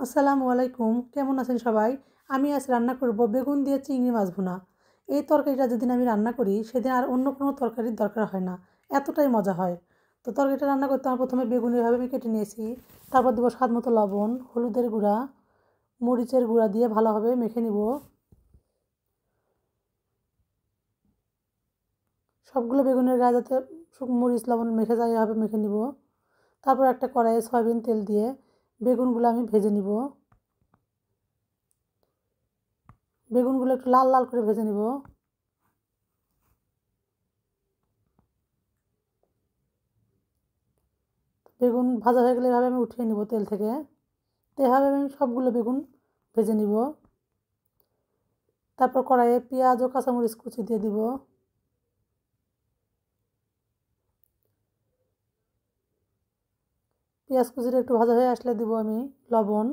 আসসালামু আলাইকুম, কেমন আছেন সবাই? আমি আজ রান্না করব বেগুন দিয়ে চিংড়ি মাছ ভুনা। এই তরকারিটা যেদিন আমি রান্না করি সেদিন আর অন্য কোনো তরকারির দরকার হয় না, এতটাই মজা হয়। তো তরকারিটা রান্না করতে আমার প্রথমে বেগুন এভাবে আমি কেটে নিয়েছি। তারপর দেবো স্বাদ মতো লবণ, হলুদের গুঁড়া, মরিচের গুঁড়া দিয়ে ভালোভাবে মেখে নিব। সবগুলো বেগুনের গায়ে যাতে মরিচ লবণ মেখে যায় এভাবে মেখে নিব। তারপর একটা কড়াইয়ে সয়াবিন তেল দিয়ে বেগুনগুলো আমি ভেজে নিব। বেগুনগুলো একটু লাল লাল করে ভেজে নিব। বেগুন ভাজা হয়ে গেলে এভাবে আমি উঠিয়ে নিব তেল থেকে। তো এভাবে আমি সবগুলো বেগুন ভেজে নিব। তারপর কড়াইয়ে পেঁয়াজ ও কাঁচামরিচ কুচি দিয়ে দিব। পেঁয়াজ কুচিটা একটু ভাজা হয়ে আসলে দিব আমি লবণ,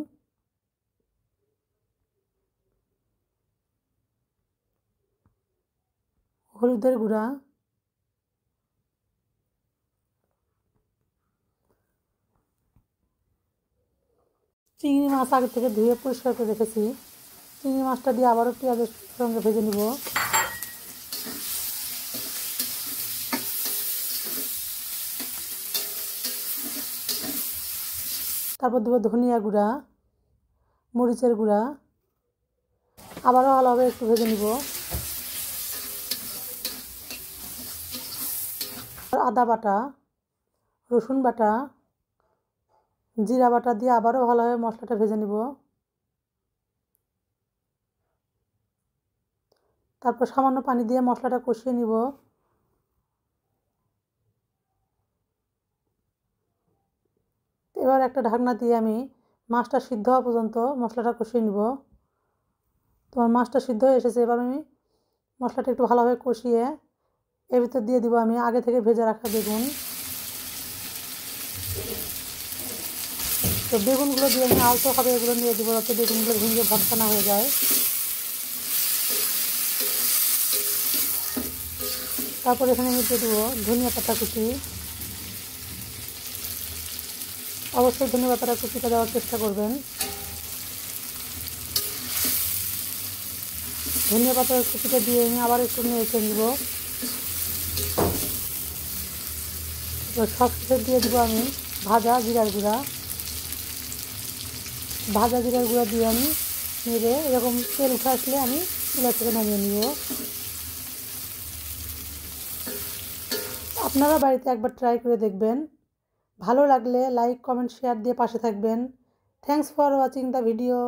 হলুদের গুঁড়া, চিংড়ি মাছ আগে থেকে ধুয়ে পরিষ্কার করে রেখেছি। চিংড়ি মাছটা দিয়ে আবারও পেঁয়াজের সঙ্গে ভেজে নিব। তারপর দেবো ধনিয়া গুঁড়া, মরিচের গুঁড়া, আবারও ভালোভাবে একটু ভেজে নিব। আদা বাটা, রসুন বাটা, জিরা বাটা দিয়ে আবারও ভালোভাবে মশলাটা ভেজে নিব। তারপর সামান্য পানি দিয়ে মশলাটা কষিয়ে নিব। এবার একটা ঢাকনা দিয়ে আমি মাছটা সিদ্ধ হওয়া পর্যন্ত মশলাটা কষিয়ে নিব। তোমার মাছটা সিদ্ধ হয়ে এসেছে, এবার আমি মশলাটা একটু ভালোভাবে কষিয়ে এর ভিতর দিয়ে দিব আমি আগে থেকে ভেজে রাখা বেগুন। তো বেগুনগুলো দিয়ে আমি আলতোভাবে এগুলো নিয়ে দেবো যাতে বেগুনগুলো ভেঙে ভর্তা না হয়ে যায়। তারপর এখানে আমি দিয়ে দেবো ধনিয়া পাতা কুচি। অবশ্যই ধনিয়া পাতাটা কুচিটা দেওয়ার চেষ্টা করবেন। ধনিয়া পাতার কুচিটা দিয়ে আমি আবার একটু নেড়ে নিব। সব শেষে দিয়ে দেবো আমি ভাজা জিরার গুঁড়া। ভাজা জিরার গুঁড়া দিয়ে আমি নেড়ে এরকম তেল উঠে আসলে আমি চুলা থেকে নামিয়ে নিব। আপনারা বাড়িতে একবার ট্রাই করে দেখবেন। ভালো লাগলে লাইক, কমেন্ট, শেয়ার দিয়ে পাশে থাকবেন। Thanks for watching the video.